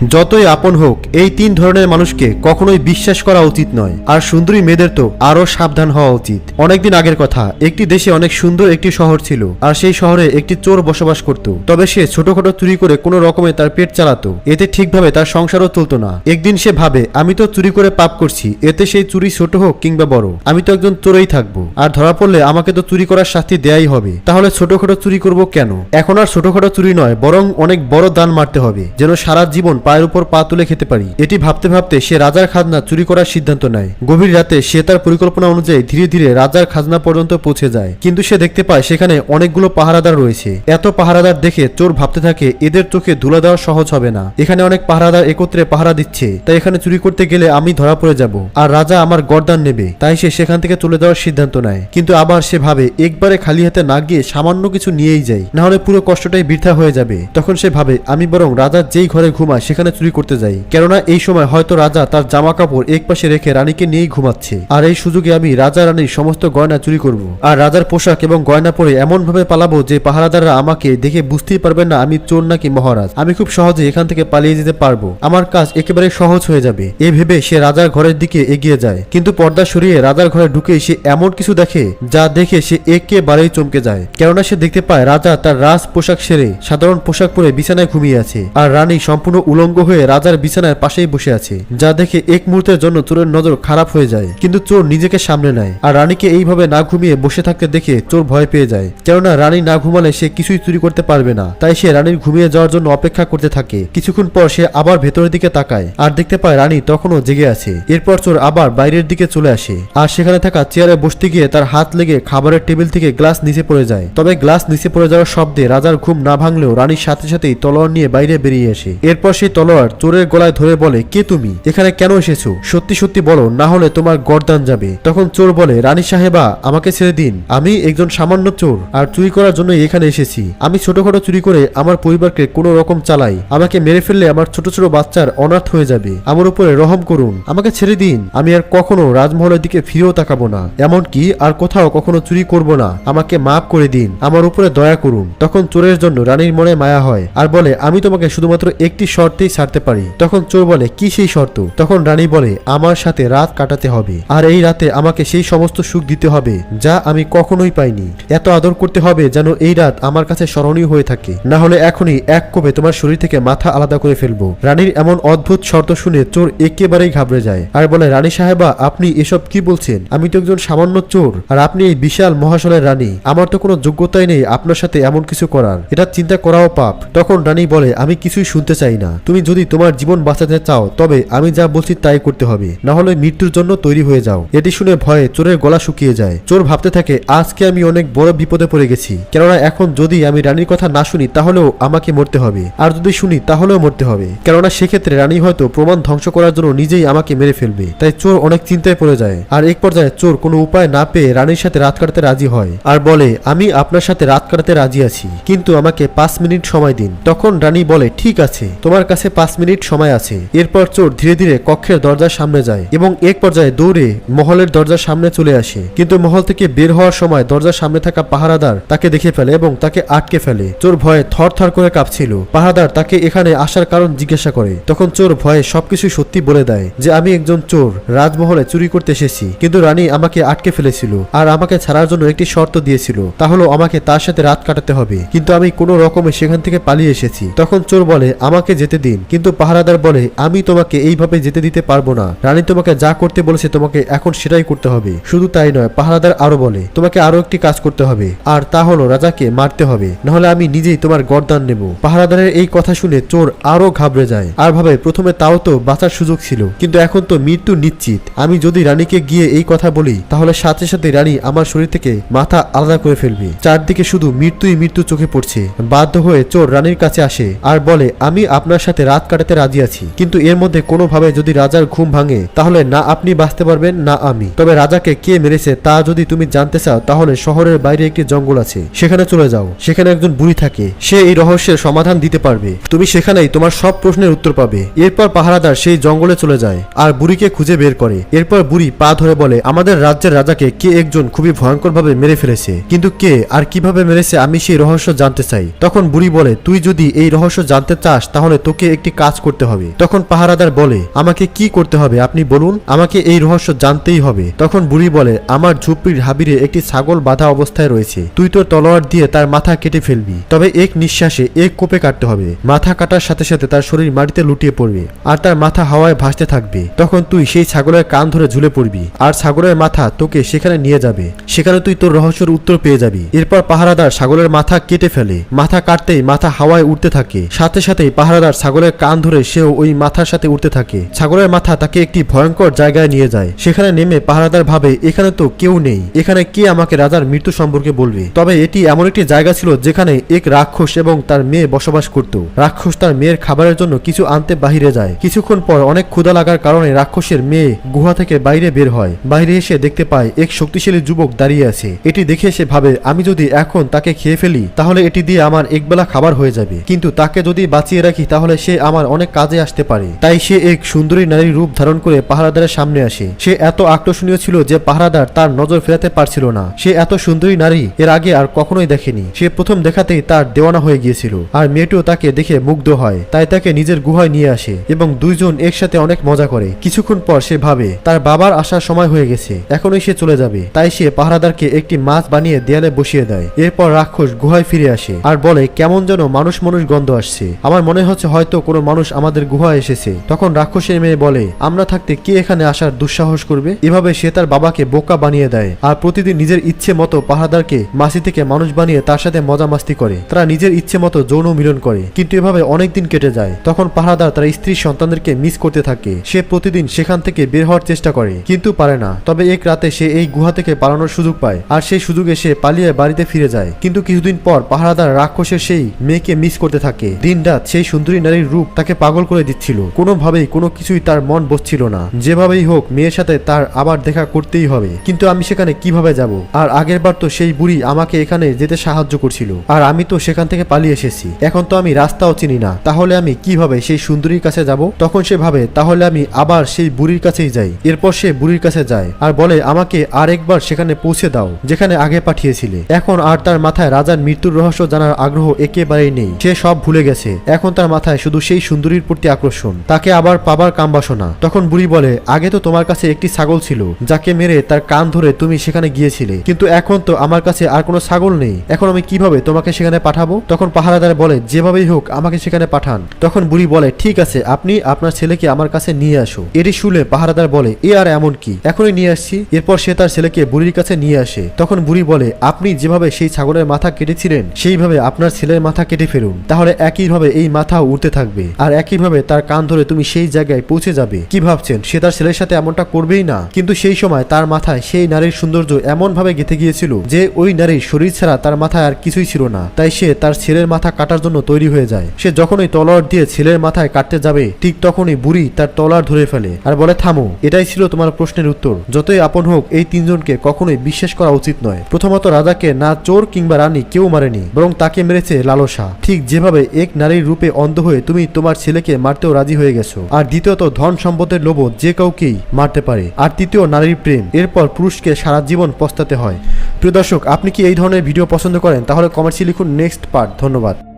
যতই আপন হোক এই তিন ধরনের মানুষকে কখনোই বিশ্বাস করা উচিত নয়। আর সুন্দরী মেয়েদের তো আরো সাবধান হওয়া উচিত। অনেকদিন আগের কথা, একটি দেশে অনেক সুন্দর একটি শহর ছিল, আর সেই শহরে একটি চোর বসবাস করত। তবে সে ছোটখাটো চুরি করে কোনো রকমে তার পেট চালাতো, এতে ঠিকভাবে তার সংসারও চলতো না। একদিন সে ভাবে, আমি তো চুরি করে পাপ করছি, এতে সেই চুরি ছোট হোক কিংবা বড়, আমি তো একজন চোরই থাকবো, আর ধরা পড়লে আমাকে তো চুরি করার শাস্তি দেয়াই হবে। তাহলে ছোটখাটো চুরি করব কেন? এখন আর ছোটখাটো চুরি নয়, বরং অনেক বড় দান মারতে হবে, যেন সারা জীবন পায়ের উপর পা তুলে খেতে পারি। এটি ভাবতে ভাবতে সে রাজার খাজনা চুরি করার সিদ্ধান্ত নেয়। গভীর রাতে সে তার পরিকল্পনা অনুযায়ী ধীরে ধীরে রাজার খাজনা পর্যন্ত পৌঁছে যায়, কিন্তু সে দেখতে পায় সেখানে অনেকগুলো পাহারাদার রয়েছে। এত পাহারাদার দেখে চোর ভাবতে থাকে, এদের চোখে ধুলা দেওয়া সহজ হবে না। এখানে অনেক পাহারাদার একত্রে পাহারা দিচ্ছে, তাই এখানে চুরি করতে গেলে আমি ধরা পড়ে যাব, আর রাজা আমার গর্দান নেবে। তাই সে সেখান থেকে চলে যাওয়ার সিদ্ধান্ত নেয়। কিন্তু আবার সে ভাবে, একবারে খালি হাতে না গিয়ে সামান্য কিছু নিয়েই যাই, না হলে পুরো কষ্টটাই বৃথা হয়ে যাবে। তখন সে ভাবে, আমি বরং রাজা যেই ঘরে ঘুমায় সেখানে চুরি করতে যাই, কেননা এই সময় হয়তো রাজা তার জামা কাপড় এক পাশে রেখে রানীকে নিয়েই ঘুমাচ্ছে, আর এই সুযোগে আমি রাজা রানীর সমস্ত গয়না চুরি করব, আর রাজার পোশাক এবং গয়না পরে এমন ভাবে পালাবো যে পাহারাদাররা আমাকে দেখে বুঝতেই পারবেন না আমি চোর নাকি মহারাজ। আমি খুব সহজে এখান থেকে পালিয়ে যেতে পারবো, আমার কাজ একেবারে সহজ হয়ে যাবে। এই ভেবে সে রাজার ঘরের দিকে এগিয়ে যায়, কিন্তু পর্দা সরিয়ে রাজার ঘরে ঢুকে সে এমন কিছু দেখে যা দেখে সে একেবারেই চমকে যায়। কেননা সে দেখতে পায় রাজা তার রাজ পোশাক সেরে সাধারণ পোশাক পরে বিছানায় ঘুমিয়ে আছে, আর রানী সম্পূর্ণ উলঙ্গ হয়ে রাজার বিছানার পাশেই বসে আছে, যা দেখে এক মুহূর্তের জন্য চোরের নজর খারাপ হয়ে যায়। কিন্তু চোর নিজেকে সামনে নেয়, আর রানীকে এইভাবে না ঘুমিয়ে বসে থাকতে দেখে চোর ভয় পেয়ে যায়। কেননা রানী না ঘুমালে সে কিছুই চুরি করতে পারবে না, তাই সে রানীর ঘুমিয়ে যাওয়ার জন্য অপেক্ষা করতে থাকে। কিছুক্ষণ পর সে আবার ভেতরের দিকে তাকায়, আর দেখতে পায় রানী তখনও জেগে আছে। এরপর চোর আবার বাইরের দিকে চলে আসে, আর সেখানে থাকা চেয়ারে বসতে গিয়ে তার হাত লেগে খাবারের টেবিল থেকে গ্লাস নিচে পড়ে যায়। তবে গ্লাস নিচে পড়ে যাওয়ার শব্দে রাজার ঘুম না ভাঙলেও রানীর সাথে সাথেই তলোয়ার নিয়ে বাইরে বেরিয়ে আসে। এরপর সেই তলোয়ার চোরের গলায় ধরে বলে, কে তুমি? এখানে কেন এসেছো? সত্যি সত্যি বলো, না হলে তোমার গর্দান যাবে। তখন চোর বলে, রানী সাহেবা, আমাকে ছেড়ে দিন, আমি একজন সামান্য চোর, আর চুরি করার জন্য এখানে এসেছি। আমি ছোটখাটো চুরি করে আমার পরিবারকে কোনো রকম চালাই, আমাকে মেরে ফেললে আমার ছোট ছোট বাচ্চার অনাথ হয়ে যাবে, আমার উপরে রহম করুন, আমাকে ছেড়ে দিন। আমি আর কখনো রাজমহলের দিকে ফিরেও তাকাবো না, এমনকি আর কোথাও কখনো চুরি করব না, আমাকে মাফ করে দিন, আমার উপরে দয়া করুন। তখন চোরের জন্য রানীর মনে মায়া হয়, আর বলে, আমি তোমাকে শুধুমাত্র একটি শর্তেই ছাড়তে পারি। তখন চোর বলে, কি সেই শর্ত? তখন রানী বলে, আমার সাথে রাত কাটাতে হবে, আর এই রাতে আমাকে সেই সমস্ত সুখ দিতে হবে যা আমি কখনোই পাইনি। এত আদর করতে হবে যেন এই রাত আমার কাছে স্মরণীয় হয়ে থাকে, না হলে এখনই এক কোপে তোমার শরীর থেকে মাথা আলাদা করে ফেলবো। রানীর এমন অদ্ভুত শর্ত শুনে চোর একেবারেই ঘাবড়ে যায়, আর বলে, রানী সাহেবা, আপনি এসব কি বলছেন? আমি তো একজন সামান্য চোর, আর আপনি এই বিশাল মহাশলের রানী, আমার তো কোনো যোগ্যতাই নেই আপনার সাথে এমন কিছু করার, এটা চিন্তা করাও পাপ। তখন রানী বলে, আমি কিছুই শুনতে চাই না, তুমি যদি তোমার জীবন বাঁচাতে চাও তবে আমি যা বলছি তাই করতে হবে, না হলে মৃত্যুর জন্য তৈরি হয়ে যাও। এটি শুনে ভয়ে চোরের গলা শুকিয়ে যায়। চোর ভাবতে থাকে, আজকে আমি অনেক বড় বিপদে পড়ে গেছি, কেননা এখন যদি আমি রানীর কথা না শুনি তাহলেও আমাকে মরতে হবে, আর যদি শুনি তাহলেও মরতে হবে, কেননা সেক্ষেত্রে রানী হয়তো প্রমাণ ধ্বংস করার জন্য নিজেই আমাকে মেরে ফেলবে। তাই চোর অনেক চিন্তায় পড়ে যায়, আর এক পর্যায়ে চোর কোনো উপায় না পেয়ে রানীর সাথে রাত কাটাতে রাজি হয়, আর বলে, আমি আপনার সাথে রাত কাটাতে রাজি আছি, কিন্তু আমাকে 5 মিনিট সময় দিন। তখন রানী বলে, ঠিক আছে, তোমার কাছে 5 মিনিট সময় আছে। এরপর চোর ধীরে ধীরে কক্ষের দরজার সামনে যায়, এবং এক পর্যায়ে দৌড়ে মহলের দরজার সামনে চলে আসে। কিন্তু মহল থেকে বের হওয়ার সময় দরজার সামনে থাকা পাহারাদার তাকে দেখে ফেলে এবং তাকে আটকে ফেলে। চোর ভয়ে থর থর করে কাঁপছিল। পাহারাদার তাকে এখানে আসার কারণ জিজ্ঞাসা করে। তখন চোর ভয়ে সবকিছু সত্যি বলে দেয়, যে আমি একজন চোর, রাজমহলে চুরি করতে এসেছি, কিন্তু রানী আমাকে আটকে ফেলেছিল, আর আমাকে ছাড়ার জন্য একটি শর্ত দিয়েছিল, তা হলো আমাকে তার সাথে রাত কাটাতে হবে, কিন্তু আমি কোনো রকমে সেখান থেকে পালিয়ে এসেছি। তখন চোর বলে, আমাকে যেতে দিন। কিন্তু পাহারাদার বলে, আমি তোমাকে এইভাবে যেতে দিতে পারবো না, রানী তোমাকে যা করতে বলেছে তোমাকে এখন সেটাই করতে হবে। শুধু তাই নয়, পাহারাদার আরো বলে, তোমাকে আরো একটি কাজ করতে হবে, আর তা হলো রাজাকে মারতে হবে, নাহলে আমি নিজেই তোমার গর্দান নেব। পাহারাদারের এই কথা শুনে চোর আরো ঘাবড়ে যায়, আর ভাবে, প্রথমে তাও তো বাঁচার সুযোগ ছিল, কিন্তু এখন তো মৃত্যু নিশ্চিত। আমি যদি রানীকে গিয়ে এই কথা বলি তাহলে সাথে সাথে রানী আমার শরীর থেকে মাথা আলাদা করে ফেলবে। চারদিকে শুধু মৃত্যুই মৃত্যু চোখে পড়ছে। বাধ্য হয়ে চোর রানীর কাছে আসে, আর বলে, আমি আপনার সাথে রাত কাটাতে রাজি আছি, কিন্তু এর মধ্যে কোনোভাবে যদি রাজার ঘুম ভাঙে তাহলে না আপনি বাঁচতে পারবেন না আমি। তবে রাজাকে কে মেরেছে তা যদি তুমি জানতে চাও তাহলে শহরের বাইরে একটি জঙ্গল আছে, সেখানে চলে যাও, সেখানে একজন বুড়ি থাকে, সে এই রহস্যের সমাধান দিতে পারবে, তুমি সেখানেই তোমার সব প্রশ্নের উত্তর পাবে। এরপর পাহারাদার সেই জঙ্গলে চলে যায়, আর বুড়িকে খুঁজে বের করে। এরপর বুড়ি পা ধরে বলে, আমাদের রাজ্যের রাজাকে কে একজন খুবই ভয়ঙ্কর ভাবে মেরে ফেলেছে, কিন্তু কে আর কিভাবে মেরেছে আমি সেই রহস্য জানতে চাই। তখন বুড়ি বলে, তুই যদি এই রহস্য জানতে চাস তাহলে তোকে একটি কাজ করতে হবে। তখন পাহারাদার বলে, আমাকে কি করতে হবে আপনি বলুন, আমাকে এই রহস্য জানতেই হবে। তখন বুড়ি বলে, আমার ঝুপড়ির হাবিরে একটি ছাগল বাঁধা অবস্থায় রয়েছে, তুই তোর তলোয়ার দিয়ে তার মাথা কেটে ফেলবি, তবে এক নিঃশ্বাসে এক কোপে কাটতে হবে। মাথা কাটার সাথে সাথে তার শরীর মাটিতে লুটিয়ে পড়বে আর তার মাথা হাওয়ায় ভাসতে থাকবে। তখন তুই সেই ছাগলের কান ধরে ঝুলে পড়বি আর ছাগলের মাথা তোকে সেখানে নিয়ে যাবে, সেখানে তুই তোর রহস্যের উত্তর পেয়ে যাবি। এরপর পাহারাদার ছাগলের মাথা কেটে ফেলে, মাথা কাটতেই মাথা হাওয়ায় উঠতে থাকে, সাথে সাথেই পাহারাদার ছাগলের কান ধরে সেও ওই মাথার সাথে উঠতে থাকে। ছাগলের মাথা তাকে একটি ভয়ঙ্কর জায়গায় নিয়ে যায়। সেখানে নেমে পাহারাদার ভাবে, এখানে তো কেউ নেই, এখানে কে আমাকে রাজার মৃত্যু সম্পর্কে বলবে। তবে এটি এমন একটি জায়গা ছিল যেখানে এক রাক্ষস এবং তার মেয়ে বসবাস করত। রাক্ষস তার মেয়ের খাবারের জন্য কিছু আনতে বাহিরে যায়। কিছুক্ষণ পর অনেক ক্ষুধা লাগার কারণে রাক্ষসের মেয়ে গুহা থেকে বাইরে বের হয়। বাইরে এসে দেখতে পায় এক শক্তিশালী যুবক দাঁড়িয়ে আছে। এটি দেখে সে ভাবে, আমি যদি এখন তাকে খেয়ে ফেলি তাহলে এটি দিয়ে আমার একবেলা খাবার হয়ে যাবে, কিন্তু তাকে যদি বাঁচিয়ে রাখি তাহলে সে আমার অনেক কাজে আসতে পারে। তাই সে এক সুন্দরী নারীর রূপ ধারণ করে পাহারাদারের সামনে আসে। সে এত আকর্ষণীয় ছিল যে পাহারাদার তার নজর ফেরাতে পারছিল না। সে এত সুন্দরী নারী এর আগে আর কখনোই দেখেনি। সে প্রথম দেখাতেই তার দেওয়ানা হয়ে গিয়েছিল আর মেয়েটিও তাকে দেখে মুগ্ধ হয়। তাই তাকে নিজের গুহায় নিয়ে আসে এবং দুইজন একসাথে অনেক মজা করে। কিছুক্ষণ পর সে ভাবে তার বাবার আসার সময় হয়ে গেছে, এখনই সে চলে যাবে। তাই সে পাহারাদারকে একটি মাছ বানিয়ে দেয়ালে বসিয়ে দেয়। এরপর রাক্ষস গুহায় ফিরে আসে আর বলে, কেমন যেন মানুষ গন্ধ আসছে, আমার মনে হচ্ছে হয়তো কোনো মানুষ আমাদের গুহায় এসেছে। তখন রাক্ষসের মেয়ে বলে, আমরা থাকতে কে এখানে আসার দুঃসাহস করবে। এভাবে সে তার বাবাকে বোকা বানিয়ে দেয় আর প্রতিদিন নিজের ইচ্ছে মতো পাহারাদারকে মাছি থেকে মানুষ বানিয়ে তার সাথে মজা মাস্তি করে। তারা নিজের ইচ্ছে মতো যৌন মিলন করে। কিন্তু এভাবে অনেকদিন কেটে যায়। তখন পাহারাদার তার স্ত্রী সন্তানদেরকে মিস করতে থাকে। সে প্রতিদিন সেখান থেকে বের হওয়ার চেষ্টা করে কিন্তু পারে না। তবে এক রাতে সে এই গুহা থেকে পালানোর সুযোগ পায় আর সেই সুযোগে সে পালিয়ে বাড়িতে ফিরে যায়। কিন্তু কিছুদিন পর পাহারাদার রাক্ষসের সেই মেয়েকে মিস করতে থাকে। দিন রাত সেই সুন্দরী নারীর রূপ তাকে পাগল করে দিচ্ছিল। কোনোভাবেই কোনো কিছুই তার মন বসছিল না। যেভাবেই হোক মেয়ের সাথে তার আবার দেখা করতেই হবে, কিন্তু আমি সেখানে কিভাবে যাব? আর আগের বার তো সেই বুড়ি আমাকে এখানে যেতে সাহায্য করছিল আর আমি তো সেখান থেকে পালিয়ে এসেছি। এখন তো আমি রাস্তাও চিনি না, তাহলে আমি কিভাবে সেই সুন্দরীর কাছে যাব? তখন সে ভাবে, তাহলে আমি আবার সেই বুড়ির কাছেই যাই। এরপর সে বুড়ির কাছে যায় আর বলে, আমাকে আরেকবার সেখানে পৌঁছে দাও যেখানে আগে পাঠিয়েছিলে। এখন আর তার মাথায় রাজার মৃত্যুর রহস্য জানার আগ্রহ একেবারেই নেই। সে সব ভুলে গেছে। এখন তার মাথায় শুধু সেই সুন্দরীর প্রতি আকর্ষণ, তাকে আবার পাবার কামবাসনা। তখন বুড়ি বলে, আগে তো তোমার কাছে একটি ছাগল ছিল যাকে মেরে তার কান ধরে তুমি সেখানে গিয়েছিলে, কিন্তু এখন তো আমার কাছে আর কোনো ছাগল নেই। এখন আমি কিভাবে তোমাকে সেখানে পাঠাবো? তখন পাহারাদার বলে, যেভাবেই হোক আমাকে সেখানে পাঠান। তখন বুড়ি বলে, ঠিক আছে, আপনি আপনার ছেলেকে আমার কাছে নিয়ে আসো। এটি শুনে পাহারাদার বলে, এ আর এমন কি, এখনই নিয়ে আসছি। এরপর সে তার ছেলেকে বুড়ির কাছে নিয়ে আসে। তখন বুড়ি বলে, আপনি যেভাবে সেই ছাগলের মাথা কেটেছিলেন সেইভাবে আপনার ছেলের মাথা কেটে ফেলুন, তাহলে একইভাবে এই মাথাও উঠতে থাকবে আর একইভাবে তার কান ধরে তুমি সেই জায়গায় পৌঁছে যাবে। কি ভাবছেন সে তার ছেলের সাথে এমনটা করবেই না? কিন্তু সেই সময় তার মাথায় সেই নারীর সৌন্দর্য এমন ভাবে গেঁথে গিয়েছিল যে ওই নারীর শরীর ছাড়া তার মাথায় আর কিছুই ছিল না। তাই সে তার ছেলের মাথা কাটার জন্য তৈরি হয়ে যায়। সে যখনই তলোয়ার দিয়ে ছেলের মাথায় কাটতে যাবে ঠিক তখনই বুড়ি তার তলোয়ার ধরে ফেলে আর বলে, থামো, এটাই ছিল তোমার প্রশ্নের উত্তর। যতই আপন হোক এই তিনজনকে কখনোই বিশ্বাস করা উচিত নয়। প্রথমত রাজাকে না চোর কিংবা রানী কেউ মারেনি, বরং তাকে মেরেছে লালসা। ঠিক যেভাবে এক নারীর রূপে অন্ধ হয়ে তুমি তোমার ছেলেকে মারতেও রাজি হয়ে গেছো। আর দ্বিতীয়ত ধন সম্পদের লোভ যে কাউকেই মারতে পারে। আর তৃতীয় নারীর প্রেম। এরপর পুরুষকে সারা জীবন পস্তাতে হয়। প্রিয় দর্শক, আপনি কি এই ধরনের ভিডিও পছন্দ করেন? তাহলে কমেন্টসে লিখুন নেক্সট পার্ট। ধন্যবাদ।